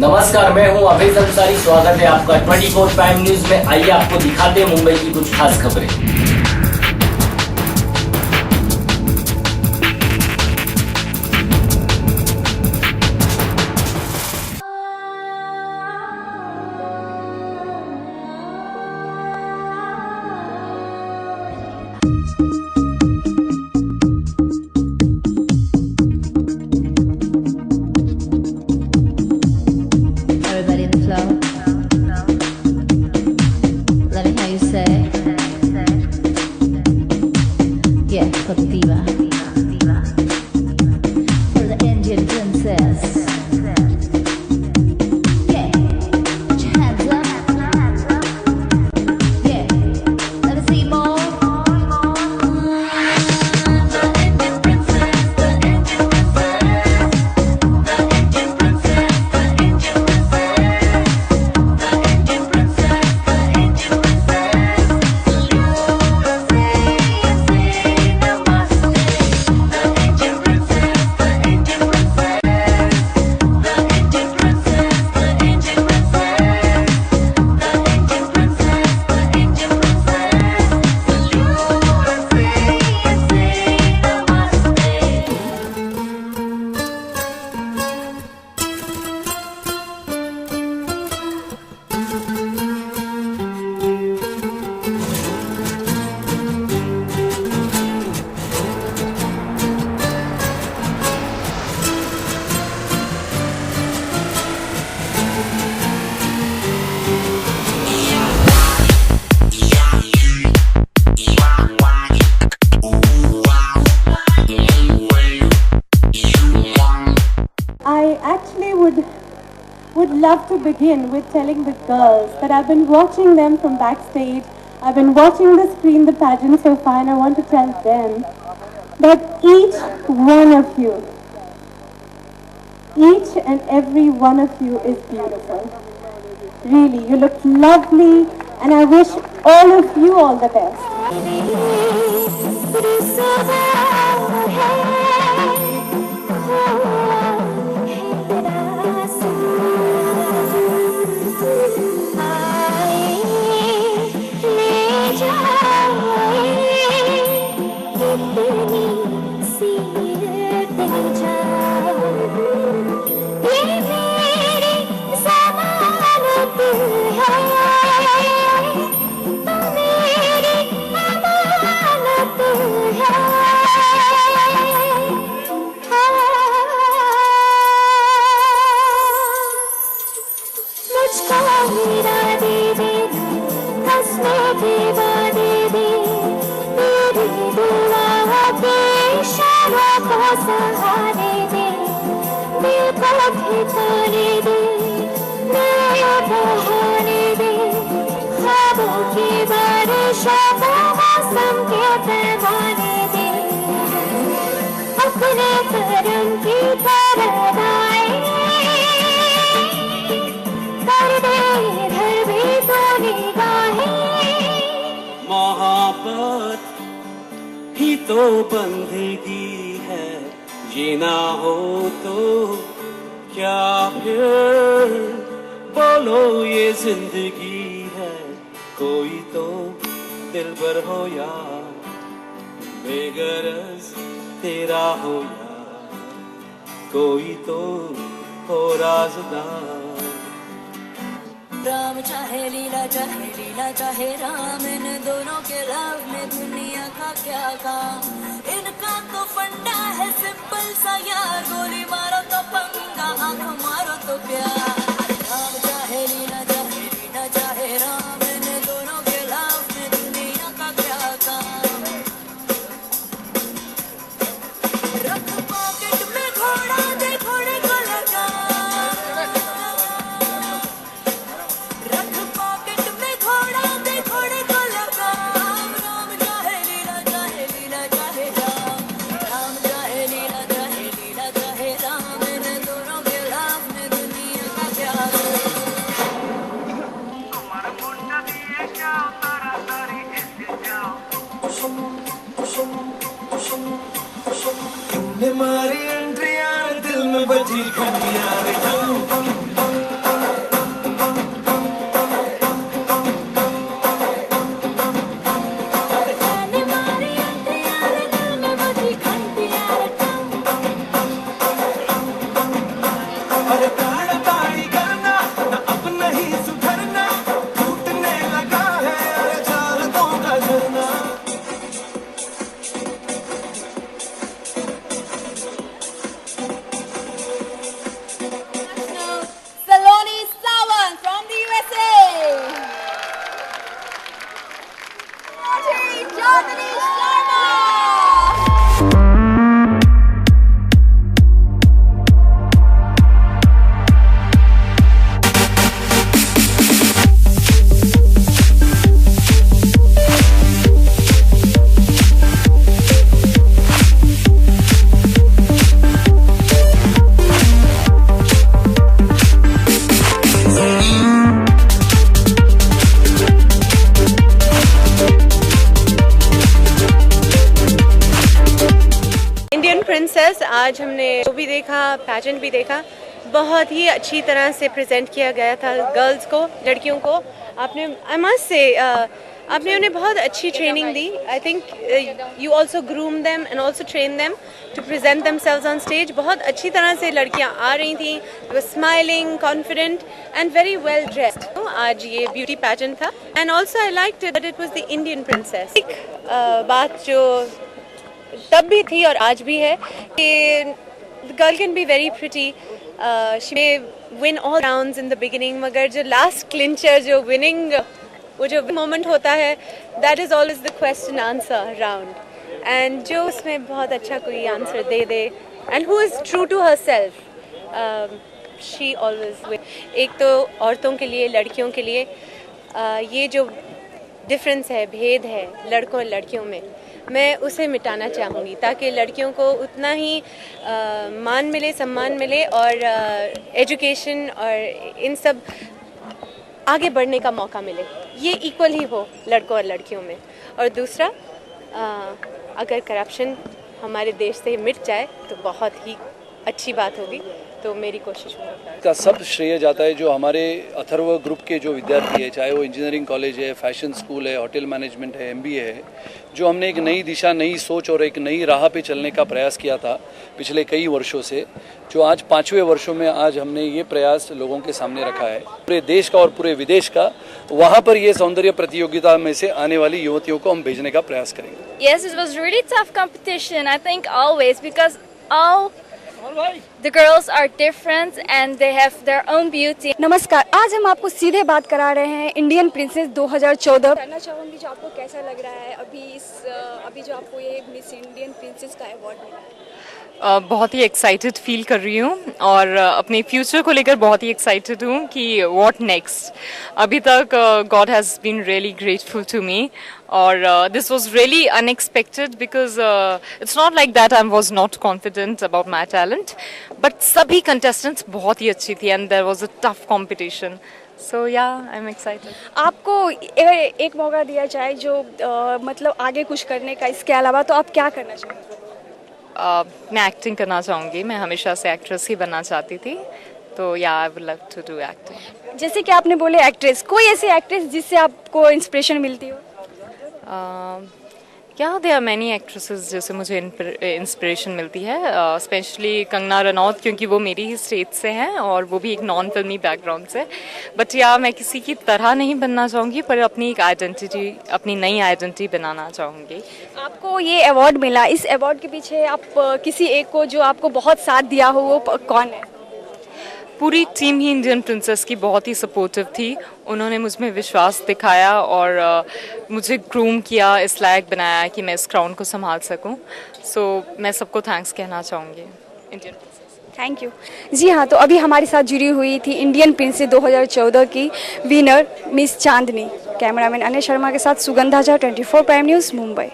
नमस्कार, मैं हूं अभय अंसारी। स्वागत है आपका 24 प्राइम न्यूज में। आइए आपको दिखाते हैं मुंबई की कुछ खास खबरें। Everybody in the flow. Let me hear you say. Yeah, for the diva. For the Indian princess. Yeah, put your hands up. Yeah, let me see more. The Indian princess, the Indian princess. The Indian princess, the Indian princess. The Indian princess, the Indian princess. You say namaste. The Indian princess, the Indian princess. The Indian princess, the Indian princess. The Indian princess, the Indian princess. You say namaste. I actually would love to begin with telling the girls that I've been watching them from backstage. I've been watching the screen, the pageant so far, and I want to tell them that each and every one of you is beautiful. Really, you look lovely, and I wish all of you all the best. सहारे दे, दिल को ठिकाने दे, नया बहाने दे, ख्वाबों की बारिशों को मौसम के पैमाने दे, अपने करम की तरह आए, कर दे इधर भी तो निगाहें। मोहब्बत ही तो बंदगी है, जीना हो तो क्या फिर बोलो ये जिंदगी है। कोई तो दिलबर हो या बेगरज तेरा हो या कोई तो हो राज़दार। राम चाहे लीला चाहे राम, इन दोनों के लव में दुनिया का क्या काम। इनका तो फंडा है सिंपल सा यार, गोली मारो तो पंगा, आंख मारो तो प्यार। राम चाहे लीला चाहे राम, इन दोनों के लव में दुनिया का क्या काम। रख पॉकेट में घोड़ा दे घोड़े को लगा, रख पॉकेट में घोड़ा दे घोड़े को लगा। राम चाहे लीला चाहे राम, राम चाहे लीला चाहे राम, इन दोनों के लाभ में दुनिया का क्या। तुमने मारी एंट्रियां, दिल में बजी घंटियां, रे ठम ठम ठम। आज हमने जो भी देखा, पैजेंट भी देखा, बहुत ही अच्छी तरह से प्रेजेंट किया गया था गर्ल्स को, लड़कियों को। आपने आई मस्ट से आपने उन्हें बहुत अच्छी ट्रेनिंग दी। I think you also groom them and also train them to present themselves on stage. बहुत अच्छी तरह से लड़कियां आ रही थी, smiling, confident and very well dressed. आज ये ब्यूटी पैजेंट था and also I liked that it was the Indian princess. एक बात जो तब भी थी और आज भी है कि the girl can be very pretty. She may win all rounds in the beginning, मगर जो last clincher, जो winning, वो जो moment होता है, that is always the question answer round. And जो उसमें बहुत अच्छा कोई answer they they, and who is true to herself, she always win. एक तो औरतों के लिए, लड़कियों के लिए ये जो difference है, भेद है लड़कों और लड़कियों में, मैं उसे मिटाना चाहूँगी ताकि लड़कियों को उतना ही मान मिले, सम्मान मिले और एजुकेशन और इन सब आगे बढ़ने का मौका मिले। ये इक्वल ही हो लड़कों और लड़कियों में। और दूसरा, अगर करप्शन हमारे देश से मिट जाए तो बहुत ही अच्छी बात होगी, तो मेरी कोशिश होगी। का सब श्रेय जाता है जो हमारे अथर्व ग्रुप के जो विद्यार्थी है, चाहे वो इंजीनियरिंग कॉलेज है, फैशन स्कूल है, होटल मैनेजमेंट है, MBA है, जो हमने एक नई दिशा, नई सोच और एक नई राह पे चलने का प्रयास किया था पिछले कई वर्षों से, जो आज 5वें वर्षों में आज हमने ये प्रयास लोगों के सामने रखा है, पूरे देश का और पूरे विदेश का। वहाँ पर ये सौंदर्य प्रतियोगिता में से आने वाली युवतियों को हम भेजने का प्रयास करेंगे। Yes, it was really tough competition, I think always, because all the girls are different and they have their own beauty. नमस्कार, आज हम आपको सीधे बात करा रहे हैं इंडियन प्रिंसेस 2014। जानना चाहूँगी जो आपको कैसा लग रहा है अभी जो आपको ये मिस इंडियन प्रिंसेस का अवार्ड मिला है। बहुत ही एक्साइटेड फील कर रही हूँ और अपने फ्यूचर को लेकर बहुत ही एक्साइटेड हूँ कि व्हाट नेक्स्ट। अभी तक God has been really grateful to me और this was really unexpected because it's not like that I was not confident about my talent, but सभी कंटेस्टेंट्स बहुत ही अच्छी थी and there was a tough competition. So yeah I am excited. आपको एक मौका दिया जाए जो मतलब आगे कुछ करने का, इसके अलावा तो आप क्या करना चाहेंगे? मैं एक्टिंग करना चाहूँगी। मैं हमेशा से एक्ट्रेस ही बनना चाहती थी, तो या I would love to do acting. जैसे कि आपने बोले एक्ट्रेस, कोई ऐसी एक्ट्रेस जिससे आपको इंस्पिरेशन मिलती हो? क्या देयर आर मैनी एक्ट्रेसेस जैसे मुझे इंस्पिरेशन मिलती है, स्पेशली कंगना रनौत, क्योंकि वो मेरी ही स्टेट से हैं और वो भी एक नॉन फिल्मी बैकग्राउंड से। बट या मैं किसी की तरह नहीं बनना चाहूँगी, पर अपनी एक आइडेंटिटी, अपनी नई आइडेंटिटी बनाना चाहूँगी। आपको ये अवार्ड मिला, इस अवार्ड के पीछे आप किसी एक को जो आपको बहुत साथ दिया हो वो कौन है? पूरी टीम ही इंडियन प्रिंसेस की बहुत ही सपोर्टिव थी। उन्होंने मुझ में विश्वास दिखाया और मुझे ग्रूम किया, इस लायक बनाया कि मैं इस क्राउन को संभाल सकूं। सो मैं सबको थैंक्स कहना चाहूँगी इंडियन प्रिंसेस। Thank you. जी हाँ, तो अभी हमारे साथ जुड़ी हुई थी इंडियन प्रिंसेस 2014 की विनर मिस चांदनी। कैमरामैन अनिल शर्मा के साथ सुगंधा झा, 24 प्राइम न्यूज़, मुंबई।